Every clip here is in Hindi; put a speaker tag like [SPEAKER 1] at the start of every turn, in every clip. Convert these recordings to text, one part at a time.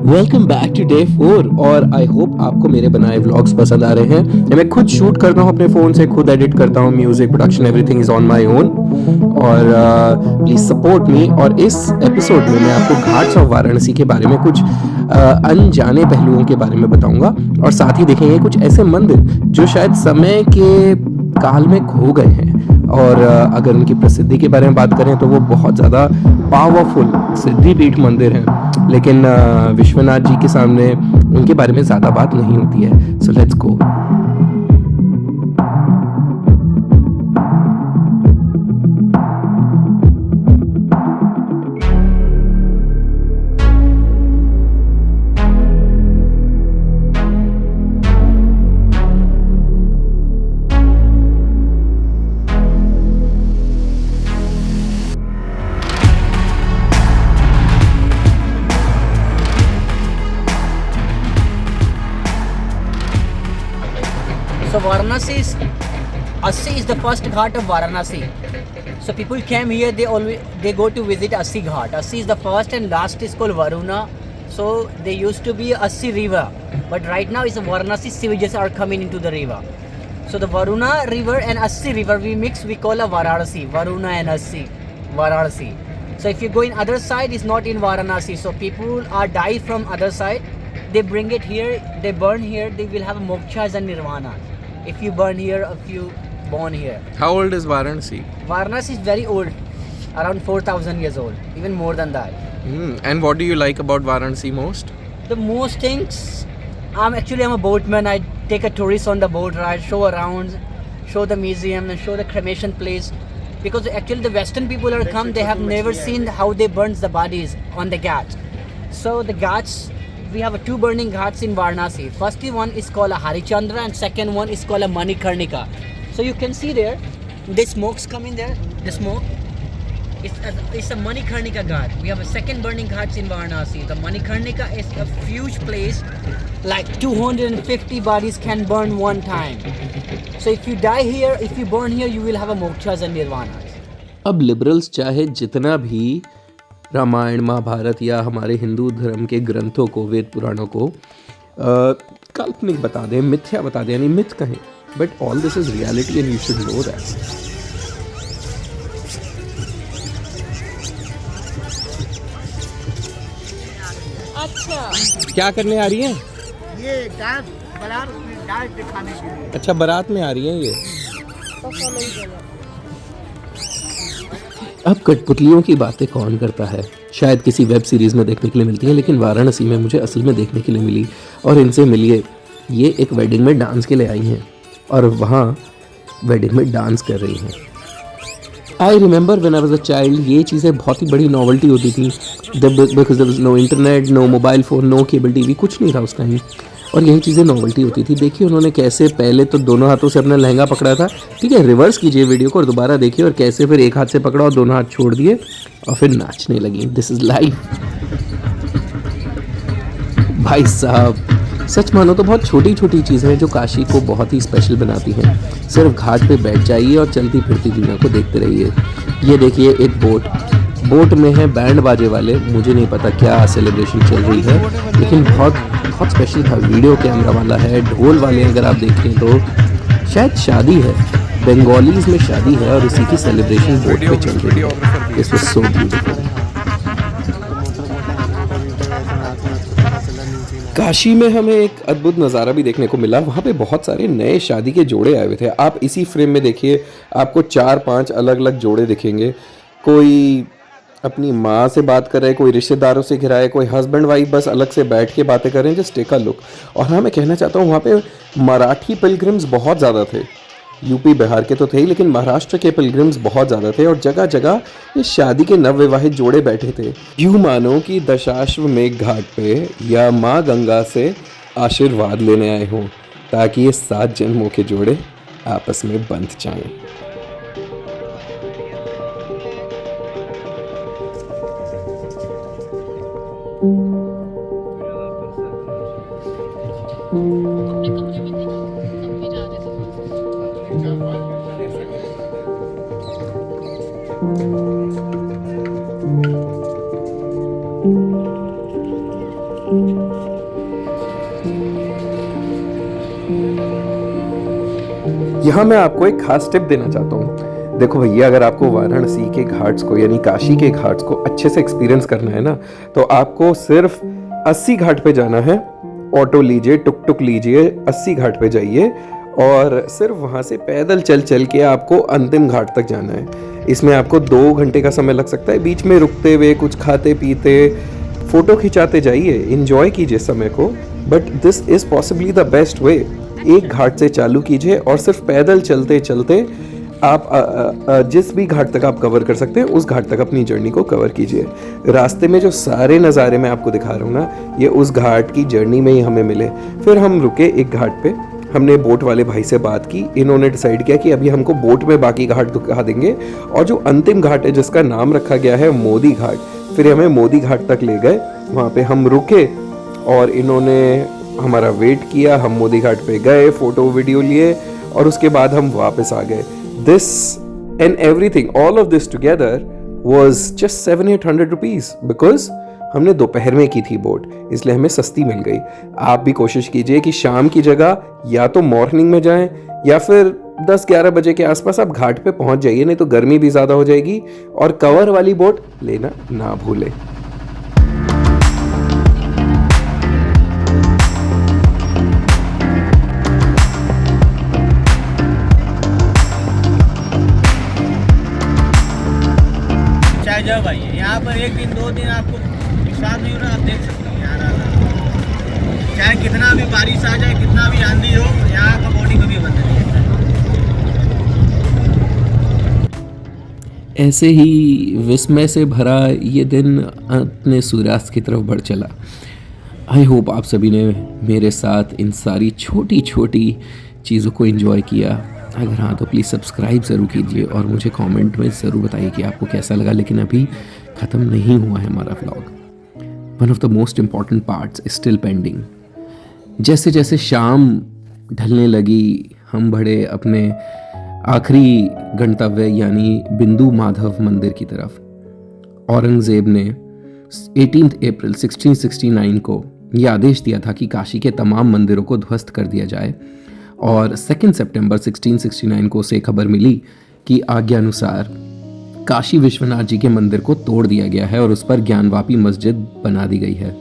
[SPEAKER 1] वेलकम बैक टू डे 4 और आई होप आपको मेरे बनाए व्लॉग्स पसंद आ रहे हैं। मैं खुद शूट करता हूँ अपने फ़ोन से, खुद एडिट करता हूँ, music production everything is on my own. और प्लीज़ सपोर्ट मी। और इस एपिसोड में मैं आपको घाट्स ऑफ वाराणसी के बारे में कुछ अनजाने पहलुओं के बारे में बताऊंगा और साथ ही देखेंगे कुछ ऐसे मंदिर जो शायद समय के काल में खो गए हैं। और अगर उनकी प्रसिद्धि के बारे में बात करें तो वो बहुत ज़्यादा पावरफुल सिद्धिपीठ मंदिर हैं, लेकिन विश्वनाथ जी के सामने उनके बारे में ज़्यादा बात नहीं होती है। So let's go.
[SPEAKER 2] So Varanasi is Assi is the first ghat of Varanasi. So people came here. They go to visit Assi Ghat. Assi is the first and last is called Varuna. So they used to be Assi river, but right now is the Varanasi sewages are coming into the river. So the Varuna river and Assi river we mix. We call a Varanasi. Varuna and Assi, Varanasi. So if you go in other side, it's not in Varanasi. So people are die from other side. They bring it here. They burn here. They will have moksha and nirvana. If you burn here, if you born here.
[SPEAKER 1] How old is Varanasi?
[SPEAKER 2] Varanasi is very old, around 4,000 years old, even more than that.
[SPEAKER 1] And what do you like about Varanasi most?
[SPEAKER 2] The most things, I'm a boatman. I take a tourist on the boat ride, show around, show the museum and show the cremation place. Because actually the Western people are come, they have never seen how they burn the bodies on the ghats. So the ghats, we have two burning ghats in Varanasi. First one is called a Harichandra and second one is called a Manikarnika. So you can see there, the smoke's coming there, the smoke. It's a Manikarnika ghat. We have a second burning ghats in Varanasi. The Manikarnika is a huge place, like 250 bodies can burn one time. So if you die here, if you burn here, you will have a mokshas and nirvanas.
[SPEAKER 1] अब लिबरल्स चाहे जितना भी रामायण महाभारत या हमारे हिंदू धर्म के ग्रंथों को, वेद पुराणों को काल्पनिक बता दें, मिथ्या बता दें, यानी मिथ कहें, but all this is reality and you should know that.
[SPEAKER 3] अच्छा,
[SPEAKER 1] क्या करने आ रही हैं?
[SPEAKER 4] ये बारात दिखाने के लिए।
[SPEAKER 1] अच्छा, बारात में आ रही हैं ये। अब कठपुतलियों की बातें कौन करता है? शायद किसी वेब सीरीज़ में देखने के लिए मिलती है, लेकिन वाराणसी में मुझे असल में देखने के लिए मिली। और इनसे मिलिए, ये एक वेडिंग में डांस के लिए आई हैं और वहाँ वेडिंग में डांस कर रही हैं। I remember when I was a child, ये चीज़ें बहुत ही बड़ी नॉवेल्टी होती थी। Because there was no internet, no mobile phone, no cable TV, कुछ नहीं था उस टाइम, और यही चीज़ें नॉवेल्टी होती थी। देखिए उन्होंने कैसे पहले तो दोनों हाथों से अपना लहंगा पकड़ा था, ठीक है, रिवर्स कीजिए वीडियो को और दोबारा देखिए, और कैसे फिर एक हाथ से पकड़ा और दोनों हाथ छोड़ दिए और फिर नाचने लगी। This is life. भाई साहब, सच मानो तो बहुत छोटी छोटी चीज़ें हैं जो काशी को बहुत ही स्पेशल बनाती हैं। सिर्फ घाट पे बैठ जाइए और चलती फिरती दुनिया को देखते रहिए। ये देखिए एक बोट में है बैंड बाजे वाले, मुझे नहीं पता क्या सेलिब्रेशन चल रही है, लेकिन बहुत बहुत स्पेशल था। वीडियो कैमरा वाला है, ढोल वाले, अगर आप देखें तो शायद शादी है, बंगालीज में शादी है और इसी की सेलिब्रेशन बोट पे चल रही है। This was so beautiful. Kashi में हमें एक अद्भुत नज़ारा भी देखने को मिला। वहाँ पे बहुत सारे नए शादी के जोड़े आए हुए थे। आप इसी फ्रेम में देखिए, आपको 4-5 अलग अलग जोड़े दिखेंगे। कोई अपनी माँ से बात कर रहे हैं, कोई रिश्तेदारों से घिरा है, कोई हस्बैंड वाइफ बस अलग से बैठ के बातें कर रहे हैं। Just take a look. और हाँ, मैं कहना चाहता हूँ वहाँ पे मराठी पिलग्रिम्स बहुत ज़्यादा थे। यूपी बिहार के तो थे ही, लेकिन महाराष्ट्र के पिलग्रिम्स बहुत ज़्यादा थे और जगह जगह ये शादी के नवविवाहित जोड़े बैठे थे। यूँ मानो कि दशाश्वमेध घाट पे या माँ गंगा से आशीर्वाद लेने आए हों, ताकि ये 7 जन्मों के जोड़े आपस में बंध जाएं। यहाँ मैं आपको एक खास टिप देना चाहता हूँ। देखो भैया, अगर आपको वाराणसी के घाट्स को यानी काशी के घाट्स को अच्छे से एक्सपीरियंस करना है ना, तो आपको सिर्फ 80 घाट पे जाना है। ऑटो लीजिए, टुक टुक लीजिए, 80 घाट पे जाइए और सिर्फ वहाँ से पैदल चल चल के आपको अंतिम घाट तक जाना है। इसमें आपको 2 घंटे का समय लग सकता है। बीच में रुकते हुए कुछ खाते पीते फ़ोटो खिंचाते जाइए, इंजॉय कीजिए समय को। But this is possibly the best way. एक घाट से चालू कीजिए और सिर्फ पैदल चलते चलते आप जिस भी घाट तक आप कवर कर सकते हैं उस घाट तक अपनी जर्नी को कवर कीजिए। रास्ते में जो सारे नज़ारे मैं आपको दिखा रहा हूँ ना, ये उस घाट की जर्नी में ही हमें मिले। फिर हम रुके एक घाट पे, हमने बोट वाले भाई से बात की। इन्होंने डिसाइड किया कि अभी हमको बोट में बाकी घाट दिखा देंगे और जो अंतिम घाट है जिसका नाम रखा गया है मोदी घाट, फिर हमें मोदी घाट तक ले गए। वहाँ पे हम रुके और इन्होंने हमारा वेट किया। हम मोदी घाट पे गए, फोटो वीडियो लिए और उसके बाद हम वापस आ गए। This and everything, all of this together was just 700-800 rupees, because हमने दोपहर में की थी बोट, इसलिए हमें सस्ती मिल गई। आप भी कोशिश कीजिए कि शाम की जगह या तो मॉर्निंग में जाएं या फिर 10-11 बजे के आसपास आप घाट पे पहुंच जाइए, नहीं तो गर्मी भी ज़्यादा हो जाएगी। और कवर वाली बोट लेना ना भूलें।
[SPEAKER 4] जब आइए यहाँ पर 1 दिन 2 दिन आपको विश्वास नहीं हो रहा, आप देख सकते हैं यहाँ आना। चाहे कितना भी बारिश आ जाए, कितना भी आंधी हो, यहाँ का बॉडी कभी बंद नहीं है।
[SPEAKER 1] ऐसे ही विस्मय से भरा ये दिन अपने सूर्यास्त की तरफ बढ़ चला। आई होप आप सभी ने मेरे साथ इन सारी छोटी छोटी चीज़ों को एंजॉय किया। अगर हाँ तो प्लीज़ सब्सक्राइब ज़रूर कीजिए और मुझे कमेंट में ज़रूर बताइए कि आपको कैसा लगा। लेकिन अभी ख़त्म नहीं हुआ है हमारा vlog. One of the most important parts is still pending. जैसे जैसे शाम ढलने लगी, हम बढ़े अपने आखिरी गंतव्य यानी बिंदु माधव मंदिर की तरफ। औरंगज़ेब ने 18 अप्रैल 1669 को यह आदेश दिया था कि काशी के तमाम मंदिरों को ध्वस्त कर दिया जाए और 2 सितंबर 1669 को उसे खबर मिली कि आज्ञानुसार काशी विश्वनाथ जी के मंदिर को तोड़ दिया गया है और उस पर ज्ञानवापी मस्जिद बना दी गई है।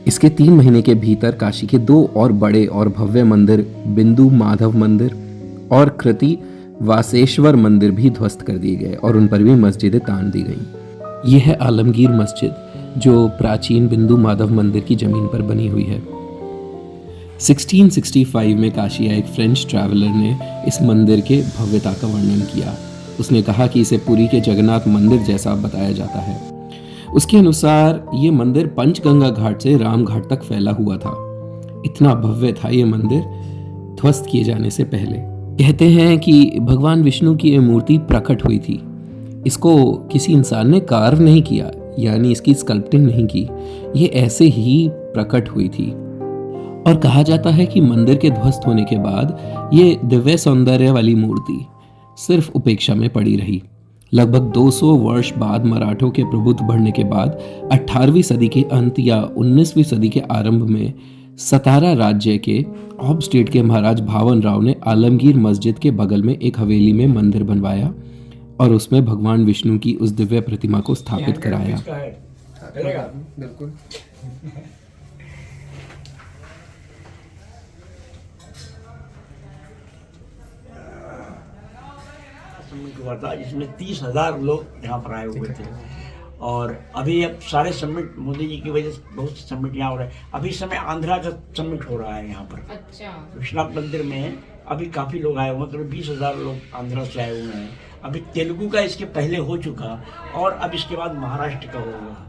[SPEAKER 1] इसके 3 महीने के भीतर काशी के 2 और बड़े और भव्य मंदिर बिंदु माधव मंदिर और कृति वासेश्वर मंदिर भी ध्वस्त कर दिए गए और उन पर भी मस्जिदें तान दी गईं। यह है आलमगीर मस्जिद जो प्राचीन बिंदु माधव मंदिर की जमीन पर बनी हुई है। 1665 में काशी आए एक फ्रेंच ट्रैवलर ने इस मंदिर के भव्यता का वर्णन किया। उसने कहा कि इसे पुरी के जगन्नाथ मंदिर जैसा बताया जाता है। उसके अनुसार ये मंदिर पंचगंगा घाट से राम घाट तक फैला हुआ था। इतना भव्य था ये मंदिर ध्वस्त किए जाने से पहले। कहते हैं कि भगवान विष्णु की ये मूर्ति प्रकट हुई थी। इसको किसी इंसान ने कार्व नहीं किया, यानी इसकी स्कल्पटिंग नहीं की, ये ऐसे ही प्रकट हुई थी। और कहा जाता है कि मंदिर के ध्वस्त होने के बाद ये दिव्य सौंदर्य वाली मूर्ति सिर्फ उपेक्षा में पड़ी रही। लगभग 200 वर्ष बाद मराठों के प्रभुत्व बढ़ने के बाद 18वीं सदी के अंत या 19वीं सदी के आरंभ में सतारा राज्य के ऑब स्टेट के महाराज भावन राव ने आलमगीर मस्जिद के बगल में एक हवेली में मंदिर बनवाया और उसमें भगवान विष्णु की उस दिव्य प्रतिमा को स्थापित कराया। बिल्कुल।
[SPEAKER 3] हुआ था जिसमें 30,000 लोग यहाँ पर आए हुए थे। और अभी अब सारे समिट मोदी जी की वजह से बहुत से समिट यहाँ हो रहे हैं। अभी इस समय आंध्रा का समिट हो रहा है यहाँ पर। अच्छा। विश्वनाथ मंदिर में अभी काफ़ी लोग आए हुए हैं, करीब 20,000 लोग आंध्रा से आए हुए हैं। अभी तेलुगु का इसके पहले हो चुका और अब इसके बाद महाराष्ट्र का होगा,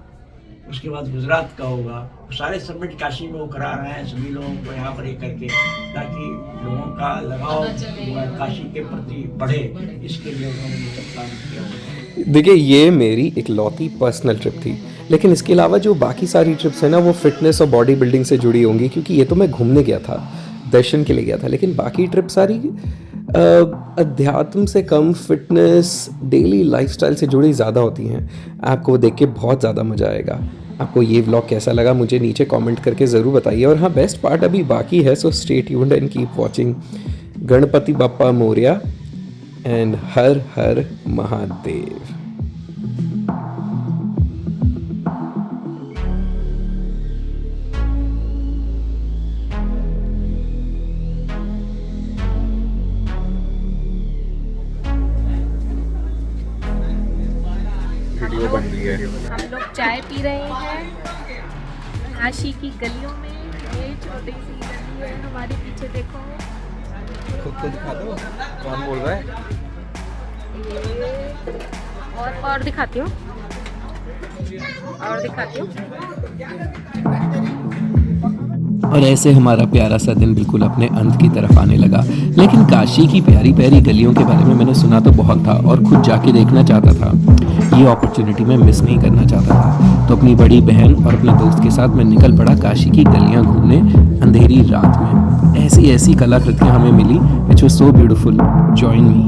[SPEAKER 3] उसके बाद गुजरात का होगा। सारे समिट काशी में वो करा रहे हैं सभी लोगों को यहाँ पर एक करके, ताकि लोगों का लगाव काशी के प्रति बढ़े, इसके लिए उन्होंने ये सब काम किया।
[SPEAKER 1] देखिए, ये मेरी इकलौती पर्सनल ट्रिप थी, लेकिन इसके अलावा जो बाकी सारी ट्रिप्स हैं ना, वो फिटनेस और बॉडी बिल्डिंग से जुड़ी होंगी, क्योंकि ये तो मैं घूमने गया था, दर्शन के लिए गया था। लेकिन बाकी ट्रिप सारी अध्यात्म से कम फिटनेस, डेली लाइफस्टाइल से जुड़ी ज़्यादा होती हैं। आपको देख के बहुत ज़्यादा मज़ा आएगा। आपको ये व्लॉग कैसा लगा मुझे नीचे कमेंट करके ज़रूर बताइए। और हाँ, बेस्ट पार्ट अभी बाकी है, so stay tuned and keep watching. Ganpati Bappa Morya and हर हर महादेव।
[SPEAKER 5] हम लोग चाय पी रहे हैं काशी की गलियों में। ये छोटी सी गली है हमारे पीछे, देखो।
[SPEAKER 1] खुद को दिखा दो कौन बोल रहा है।
[SPEAKER 5] और दिखाती हूँ, और दिखाती हूँ।
[SPEAKER 1] और ऐसे हमारा प्यारा सा दिन बिल्कुल अपने अंत की तरफ आने लगा। लेकिन काशी की प्यारी प्यारी गलियों के बारे में मैंने सुना तो बहुत था और खुद जाके देखना चाहता था। ये अपॉर्चुनिटी मैं मिस नहीं करना चाहता था, तो अपनी बड़ी बहन और अपने दोस्त के साथ मैं निकल पड़ा काशी की गलियां घूमने अंधेरी रात में। ऐसी ऐसी कलाकृतियाँ हमें मिली, which was so beautiful. Join me.